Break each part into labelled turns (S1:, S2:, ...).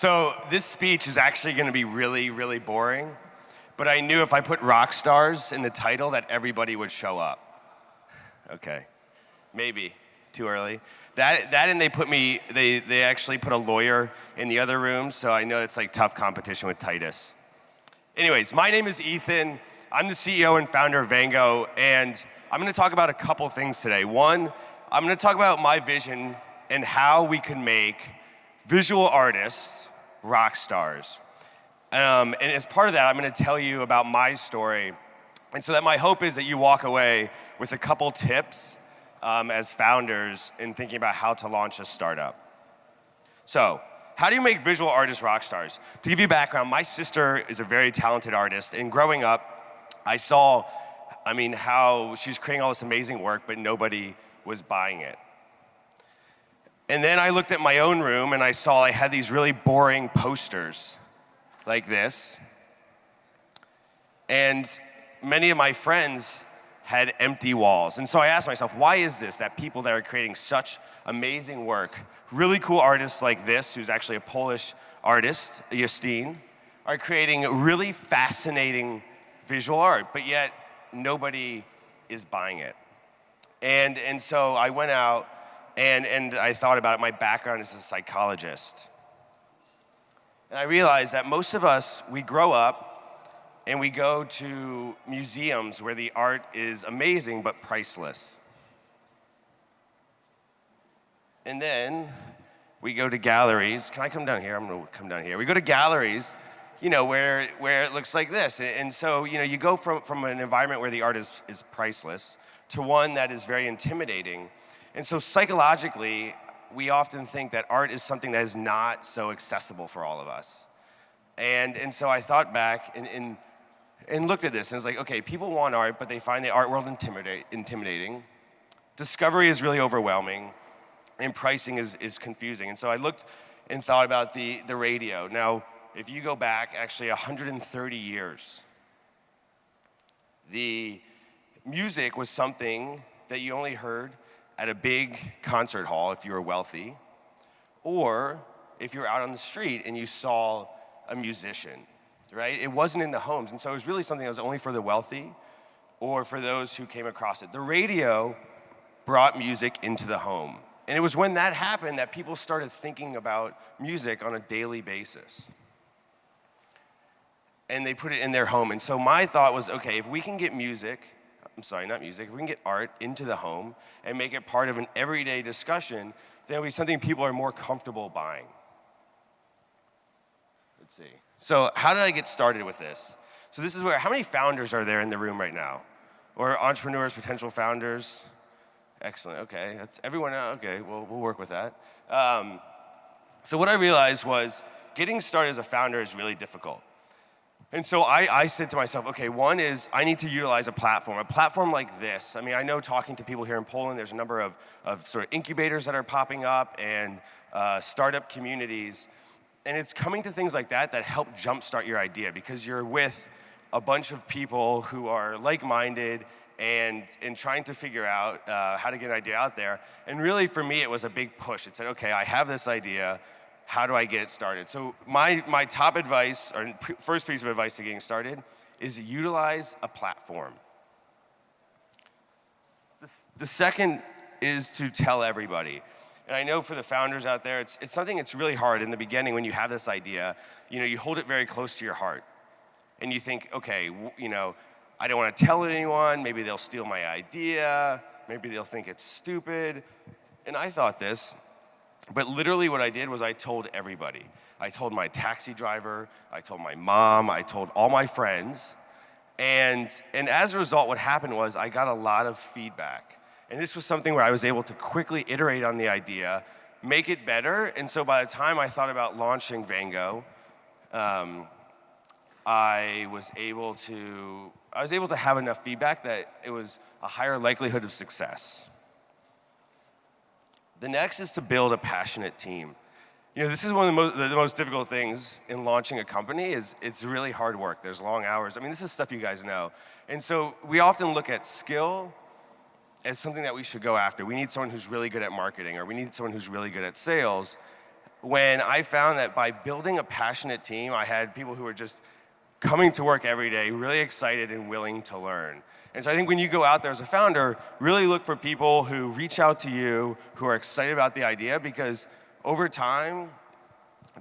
S1: So this speech is actually going to be really, really boring, but I knew if I put rock stars in the title that everybody would show up. Okay, maybe too early. That and they actually put a lawyer in the other room, so I know it's like tough competition with Titus. Anyways, my name is Ethan. I'm the CEO and founder of Vango, and I'm going to talk about a couple things today. One, I'm going to talk about my vision and how we can make visual artists rock stars. And as part of that, I'm going to tell you about my story. And so that my hope is that you walk away with a couple tips as founders in thinking about how to launch a startup. So, how do you make visual artists rock stars? To give you background, my sister is a very talented artist, and growing up, I saw, how she's creating all this amazing work, but nobody was buying it. And then I looked at my own room, and I saw I had these really boring posters like this. And many of my friends had empty walls. And so I asked myself, why is this that people that are creating such amazing work, really cool artists like this, who's actually a Polish artist, Justine, are creating really fascinating visual art, but yet nobody is buying it. And so I went out and I thought about it. My background is a psychologist. And I realized that most of us, we grow up and we go to museums where the art is amazing but priceless. And then we go to galleries. Can I come down here? I'm gonna come down here. We go to galleries, where it looks like this. And so, you go from an environment where the art is priceless to one that is very intimidating. And so psychologically, we often think that art is something that is not so accessible for all of us. And so I thought back and looked at this, and it's like, okay, people want art, but they find the art world intimidating. Discovery is really overwhelming, and pricing is confusing. And so I looked and thought about the radio. Now, if you go back actually 130 years, the music was something that you only heard at a big concert hall if you were wealthy, or if you were out on the street and you saw a musician, right? It wasn't in the homes, and so it was really something that was only for the wealthy or for those who came across it. The radio brought music into the home, and it was when that happened that people started thinking about music on a daily basis. And they put it in their home, and so my thought was, okay, if we can get if we can get art into the home and make it part of an everyday discussion, then it'll be something people are more comfortable buying. Let's see. So how did I get started with this? So this is how many founders are there in the room right now? Or entrepreneurs, potential founders? Excellent, okay, that's everyone, okay, we'll work with that. So what I realized was getting started as a founder is really difficult. And so I said to myself, okay, one is I need to utilize a platform like this. I know talking to people here in Poland, there's a number of sort of incubators that are popping up and startup communities. And it's coming to things like that help jumpstart your idea, because you're with a bunch of people who are like-minded and trying to figure out how to get an idea out there. And really, for me, it was a big push. It said, okay, I have this idea. How do I get it started? So my top advice, or first piece of advice to getting started, is utilize a platform. The second is to tell everybody. And I know for the founders out there, it's something that's really hard in the beginning when you have this idea. You hold it very close to your heart. And you think, okay, I don't want to tell anyone. Maybe they'll steal my idea. Maybe they'll think it's stupid. And I thought this. But literally what I did was I told everybody. I told my taxi driver, I told my mom, I told all my friends. And as a result, what happened was I got a lot of feedback. And this was something where I was able to quickly iterate on the idea, make it better. And so by the time I thought about launching Vango, I was able to have enough feedback that it was a higher likelihood of success. The next is to build a passionate team. This is one of the most difficult things in launching a company. It's really hard work. There's long hours. This is stuff you guys know. And so we often look at skill as something that we should go after. We need someone who's really good at marketing, or we need someone who's really good at sales. when I found that by building a passionate team, I had people who were just coming to work every day, really excited and willing to learn. And so I think when you go out there as a founder, really look for people who reach out to you, who are excited about the idea, because over time,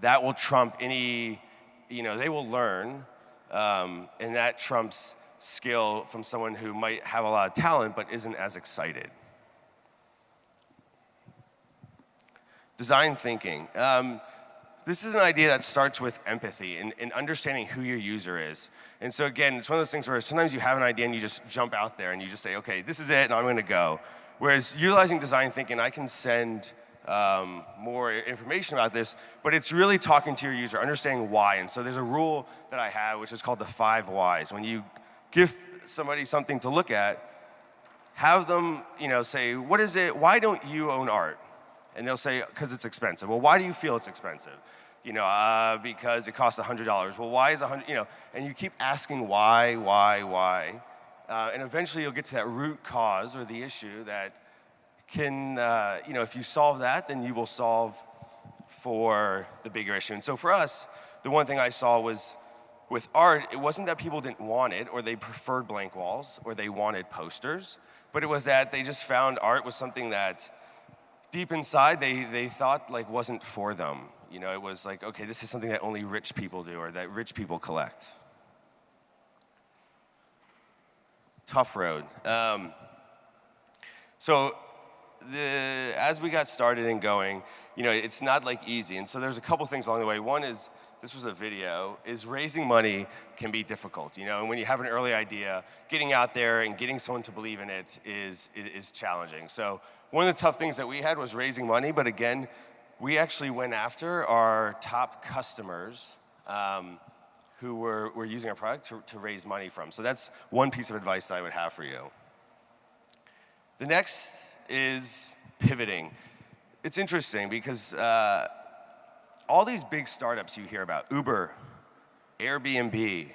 S1: that will trump any, they will learn, and that trumps skill from someone who might have a lot of talent but isn't as excited. Design thinking. This is an idea that starts with empathy and understanding who your user is. And so again, it's one of those things where sometimes you have an idea and you just jump out there and you just say, okay, this is it and I'm gonna go. Whereas utilizing design thinking, I can send more information about this, but it's really talking to your user, understanding why. And so there's a rule that I have, which is called the 5 whys. When you give somebody something to look at, have them say, what is it, why don't you own art? And they'll say, because it's expensive. Well, why do you feel it's expensive? Because it costs $100. Well, why is $100, and you keep asking why? And eventually you'll get to that root cause or the issue that can, if you solve that, then you will solve for the bigger issue. And so for us, the one thing I saw was with art, it wasn't that people didn't want it or they preferred blank walls or they wanted posters, but it was that they just found art was something that deep inside, they thought wasn't for them. It was like, okay, this is something that only rich people do or that rich people collect. Tough road. As we got started and going, it's not easy. And so there's a couple things along the way. One is, this was a video, is raising money can be difficult. And when you have an early idea, getting out there and getting someone to believe in it is challenging. So one of the tough things that we had was raising money, but again, we actually went after our top customers who were using our product to raise money from. So that's one piece of advice that I would have for you. The next is pivoting. It's interesting because all these big startups you hear about, Uber, Airbnb,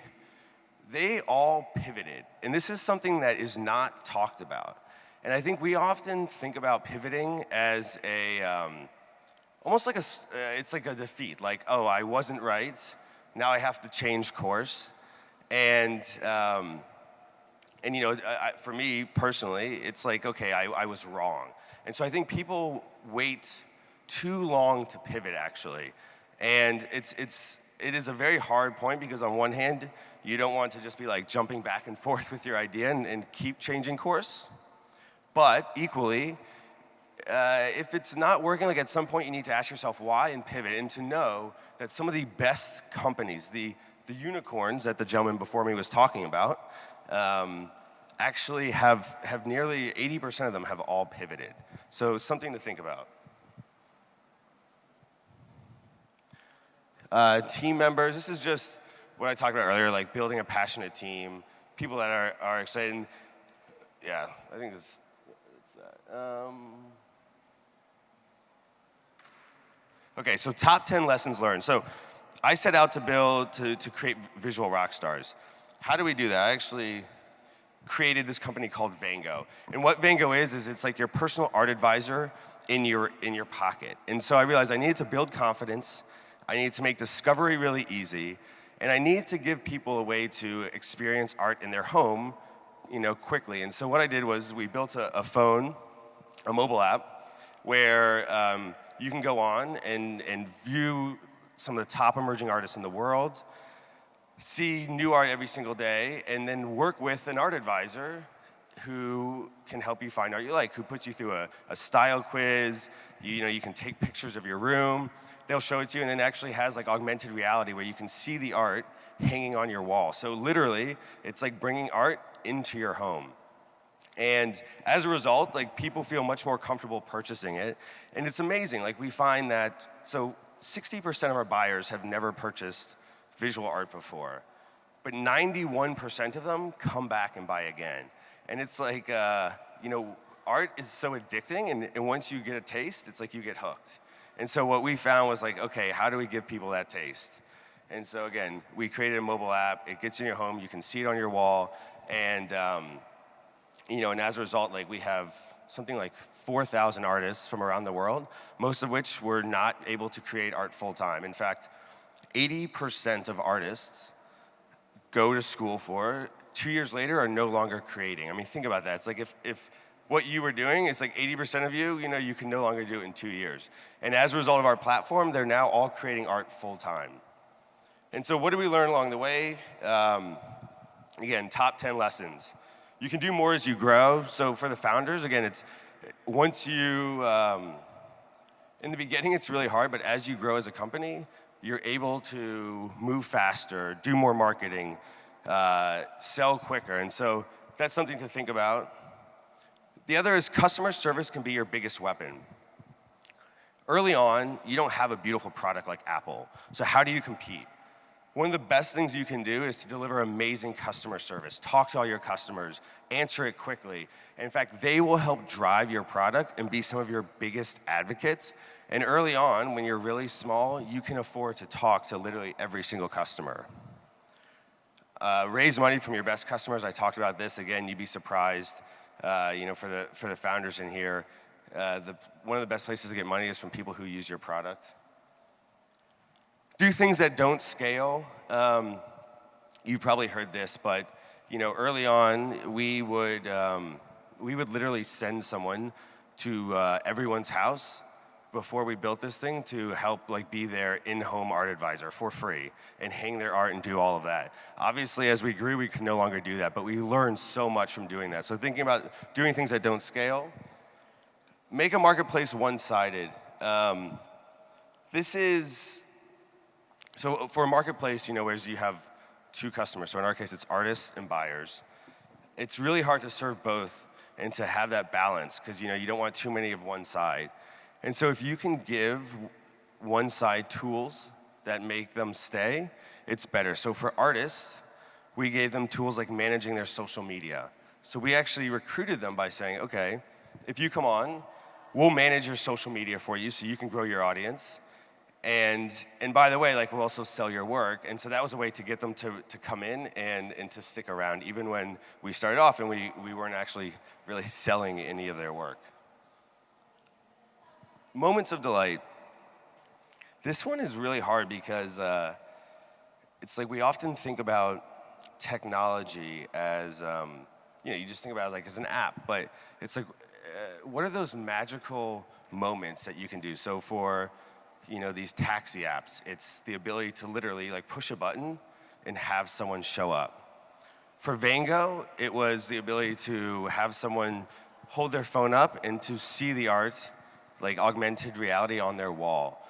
S1: they all pivoted. And this is something that is not talked about. And I think we often think about pivoting as almost like it's like a defeat. Like, oh, I wasn't right. Now I have to change course. And for me personally, it's like, okay, I was wrong. And so I think people wait too long to pivot, actually. And it is a very hard point because on one hand, you don't want to just be jumping back and forth with your idea and keep changing course. But equally, if it's not working, at some point you need to ask yourself why and pivot, and to know that some of the best companies, the unicorns that the gentleman before me was talking about, actually have nearly 80% of them have all pivoted. So something to think about. Team members, this is just what I talked about earlier, building a passionate team, people that are excited. And yeah, I think it's okay, so top 10 lessons learned. So I set out to create visual rock stars. How do we do that? I actually created this company called Vango. And what Vango is it's like your personal art advisor in your pocket. And so I realized I needed to build confidence, I needed to make discovery really easy, and I needed to give people a way to experience art in their home, quickly. And so what I did was we built a phone, a mobile app, where you can go on and view some of the top emerging artists in the world, see new art every single day, and then work with an art advisor who can help you find art you like, who puts you through a style quiz. You can take pictures of your room. They'll show it to you, and then it actually has augmented reality where you can see the art hanging on your wall. So literally, it's like bringing art into your home. And as a result, people feel much more comfortable purchasing it. And it's amazing, we find that, so 60% of our buyers have never purchased visual art before, but 91% of them come back and buy again. And it's art is so addicting, and once you get a taste, it's you get hooked. And so what we found was okay, how do we give people that taste? And so again, we created a mobile app. It gets in your home. You can see it on your wall. And And as a result, like we have something like 4,000 artists from around the world, most of which were not able to create art full time. In fact, 80% of artists go to school for 2 years later are no longer creating. I mean, think about that. It's like if what you were doing, it's like 80% of you, you can no longer do it in 2 years. And as a result of our platform, they're now all creating art full time. And so what do we learn along the way? Again, top 10 lessons. You can do more as you grow. So for the founders, again, it's once you, in the beginning, it's really hard, but as you grow as a company, you're able to move faster, do more marketing, sell quicker. And so that's something to think about. The other is customer service can be your biggest weapon. Early on, you don't have a beautiful product like Apple. So how do you compete? One of the best things you can do is to deliver amazing customer service. Talk to all your customers, answer it quickly. In fact, they will help drive your product and be some of your biggest advocates. And early on, when you're really small, you can afford to talk to literally every single customer. Raise money from your best customers. I talked about this. Again, you'd be surprised, for the founders in here. One of the best places to get money is from people who use your product. Do things that don't scale. You've probably heard this, but early on, we would literally send someone to everyone's house before we built this thing to help be their in-home art advisor for free and hang their art and do all of that. Obviously, as we grew, we could no longer do that, but we learned so much from doing that. So thinking about doing things that don't scale, make a marketplace one-sided. So for a marketplace, whereas you have two customers, so in our case, it's artists and buyers, it's really hard to serve both and to have that balance because, you don't want too many of one side. And so if you can give one side tools that make them stay, it's better. So for artists, we gave them tools like managing their social media. So we actually recruited them by saying, okay, if you come on, we'll manage your social media for you so you can grow your audience. And by the way, we'll also sell your work. And so that was a way to get them to come in and to stick around, even when we started off and we weren't actually really selling any of their work. Moments of delight. This one is really hard because it's we often think about technology as, you just think about it as an app, but it's what are those magical moments that you can do? So for, these taxi apps, it's the ability to literally push a button and have someone show up. For Vango, it was the ability to have someone hold their phone up and to see the art, augmented reality on their wall.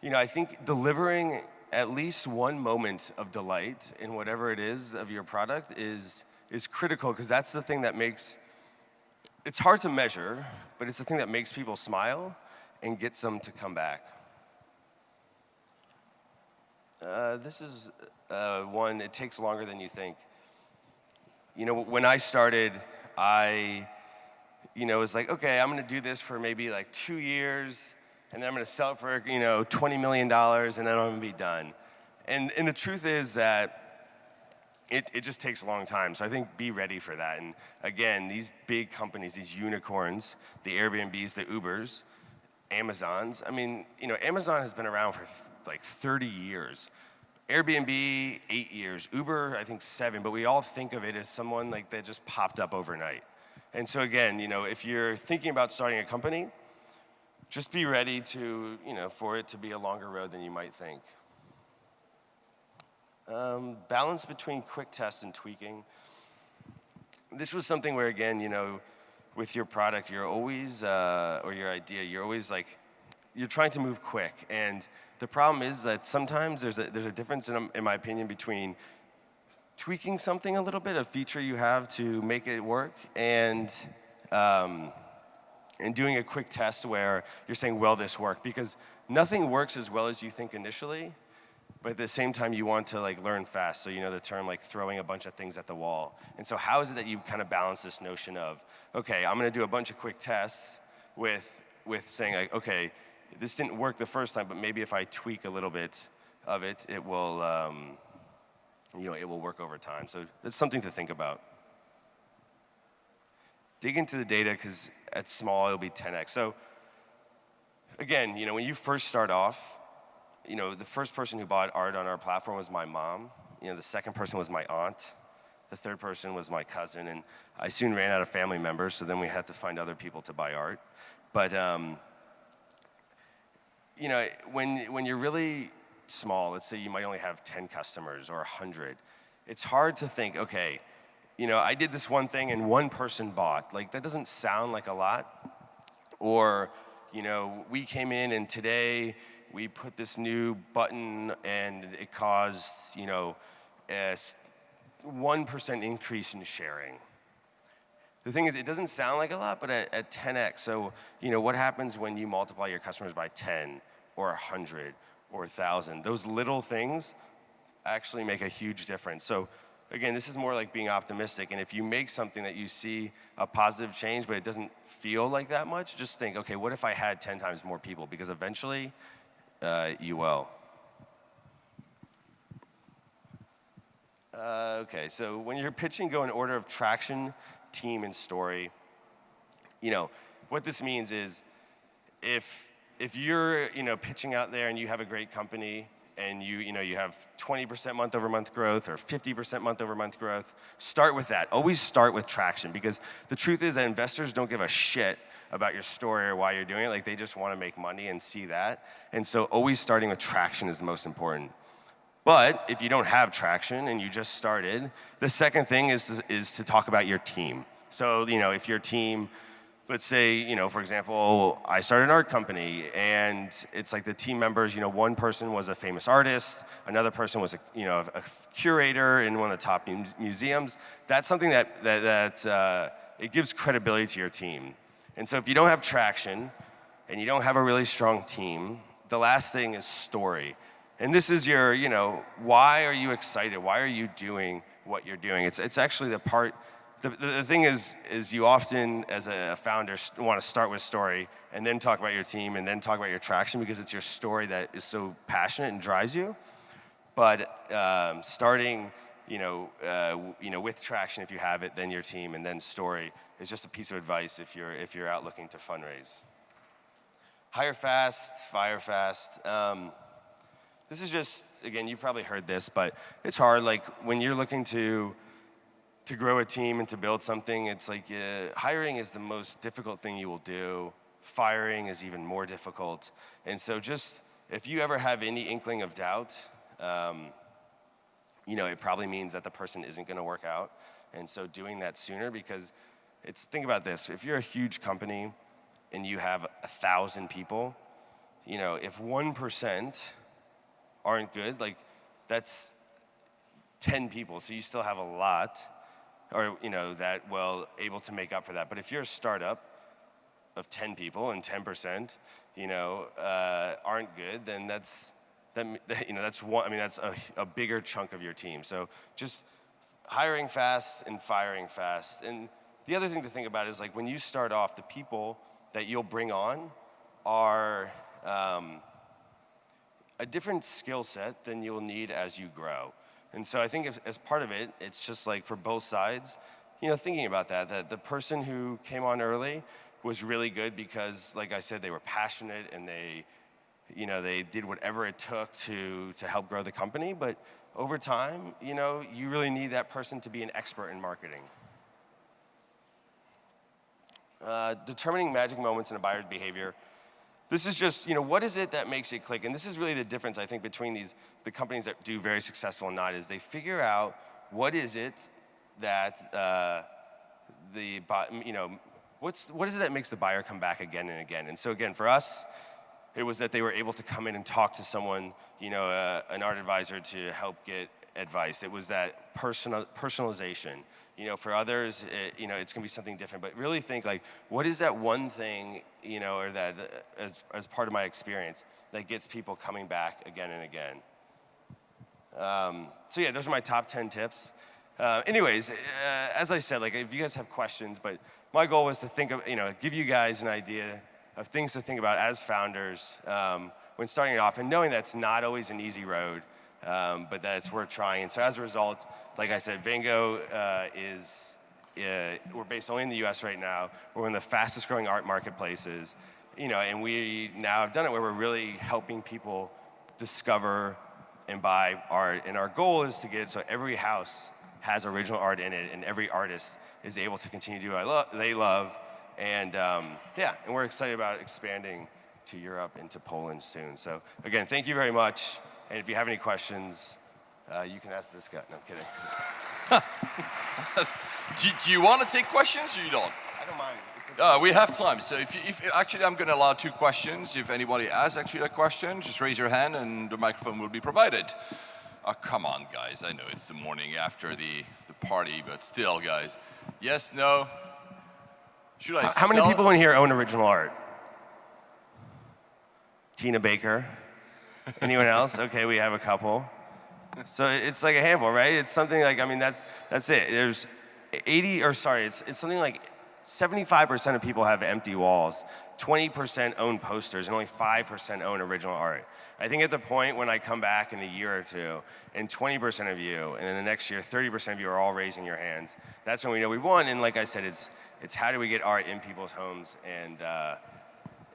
S1: I think delivering at least one moment of delight in whatever it is of your product is critical because that's the thing that makes, it's hard to measure, but it's the thing that makes people smile and gets them to come back. This is one, it takes longer than you think. When I started, I was okay, I'm gonna do this for maybe 2 years, and then I'm gonna sell it for, $20 million, and then I'm gonna be done. And the truth is that it just takes a long time. So I think be ready for that. And again, these big companies, these unicorns, the Airbnbs, the Ubers, Amazons. I mean, Amazon has been around for 30 years. Airbnb, 8 years. Uber, I think 7, but we all think of it as someone that just popped up overnight. And so again, if you're thinking about starting a company, just be ready to, for it to be a longer road than you might think. Balance between quick tests and tweaking. This was something where, again, with your product, you're always, or your idea, you're always you're trying to move quick. And the problem is that sometimes there's a difference, in my opinion, between tweaking something a little bit, a feature you have to make it work, and doing a quick test where you're saying, will this work? Because nothing works as well as you think initially, but at the same time you want to learn fast. So the term throwing a bunch of things at the wall. And so how is it that you kind of balance this notion of, okay, I'm gonna do a bunch of quick tests with saying okay, this didn't work the first time, but maybe if I tweak a little bit of it, it will, it will work over time. So that's something to think about. dig into the data because at small, it'll be 10x. So again, when you first start off, the first person who bought art on our platform was my mom. The second person was my aunt. The third person was my cousin. And I soon ran out of family members, so then we had to find other people to buy art. But, when you're really small, let's say you might only have 10 customers or 100, it's hard to think, okay, I did this one thing and one person bought. Like, that doesn't sound like a lot. Or, we came in and today we put this new button and it caused, a 1% increase in sharing. The thing is, it doesn't sound like a lot, but at 10x, so, what happens when you multiply your customers by 10 or 100 or 1,000? Those little things actually make a huge difference. So again, this is more like being optimistic, and if you make something that you see a positive change, but it doesn't feel like that much, just think, okay, what if I had 10 times more people? Because eventually, you will. Okay, so when you're pitching, go in order of traction, team, and story. What this means is if you're pitching out there and you have a great company and you have 20% month-over-month growth or 50% month-over-month growth, start with that. Always start with traction, because the truth is that investors don't give a shit about your story or why you're doing it. Like, they just want to make money and see that. And so always starting with traction is the most important. But if you don't have traction and you just started, the second thing is to talk about your team. So, if your team, let's say, for example, I started an art company and it's like the team members, one person was a famous artist, another person was a curator in one of the top museums. That's something that it gives credibility to your team. And so if you don't have traction and you don't have a really strong team, the last thing is story. And this is your, why are you excited? Why are you doing what you're doing? It's actually the part. The thing is you often, as a founder, want to start with story and then talk about your team and then talk about your traction, because it's your story that is so passionate and drives you. But starting, with traction, if you have it, then your team, and then story, is just a piece of advice if you're out looking to fundraise. Hire fast, fire fast. This is just, again, you've probably heard this, but it's hard. Like, when you're looking to grow a team and to build something, it's like hiring is the most difficult thing you will do. Firing is even more difficult. And so just, if you ever have any inkling of doubt, it probably means that the person isn't going to work out. And so doing that sooner, because think about this. If you're a huge company and you have 1,000 people, if 1% aren't good, like, that's 10 people. So you still have a lot, or that able to make up for that. But if you're a startup of 10 people and 10% aren't good, then that's a bigger chunk of your team. So just hiring fast and firing fast. And the other thing to think about is, like, when you start off, the people that you'll bring on are a different skill set than you'll need as you grow. And so I think as part of it, it's just like for both sides, thinking about that the person who came on early was really good because, like I said, they were passionate and they did whatever it took to help grow the company. But over time, you really need that person to be an expert in marketing. Determining magic moments in a buyer's behavior. This is just, what is it that makes it click? And this is really the difference, I think, between the companies that do very successful and not, is they figure out what is it that what is it that makes the buyer come back again and again? And so again, for us, it was that they were able to come in and talk to someone, an art advisor, to help get advice. It was that personalization. For others, it's gonna be something different. But really think, like, what is that one thing, or that as part of my experience that gets people coming back again and again. So yeah, those are my top 10 tips. Anyways, as I said, like, if you guys have questions, but my goal was to think of, give you guys an idea of things to think about as founders when starting it off, and knowing that's not always an easy road, but that it's worth trying. And so as a result, like I said, Vango is we're based only in the US right now. We're one of the fastest growing art marketplaces, and we now have done it where we're really helping people discover and buy art. And our goal is to get it so every house has original art in it, and every artist is able to continue to do what they love. And and we're excited about expanding to Europe and to Poland soon. So again, thank you very much. And if you have any questions, you can ask this guy. No, I'm kidding.
S2: Do you want to take questions or you don't?
S1: I don't mind.
S2: We have time. So if actually, I'm going to allow 2 questions. If anybody has actually a question, just raise your hand and the microphone will be provided. Oh, come on, guys. I know it's the morning after the party, but still, guys. Yes, no? Should I
S1: How many people in here own original art? Gina Baker? Anyone else? Okay, we have a couple. So it's like a handful, right? It's something like, that's it. There's it's something like 75% of people have empty walls, 20% own posters, and only 5% own original art. I think at the point when I come back in a year or two, and 20% of you, and then the next year, 30% of you are all raising your hands, that's when we know we won. And like I said, it's how do we get art in people's homes, and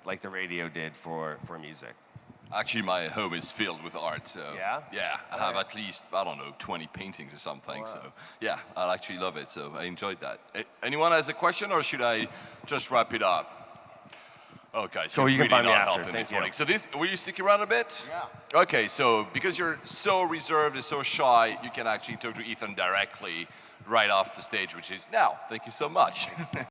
S1: like the radio did for music.
S2: Actually, my home is filled with art, so...
S1: Yeah?
S2: Yeah, I have at least, 20 paintings or something,
S1: wow.
S2: So... Yeah, I actually love it, so I enjoyed that. Anyone has a question, or should I just wrap it up? Okay, so
S1: you can
S2: really
S1: find me
S2: not
S1: after,
S2: helping
S1: thank
S2: this
S1: you.
S2: morning. So will you stick around a bit?
S1: Yeah.
S2: Okay, so because you're so reserved and so shy, you can actually talk to Ethan directly right off the stage, which is now. Thank you so much.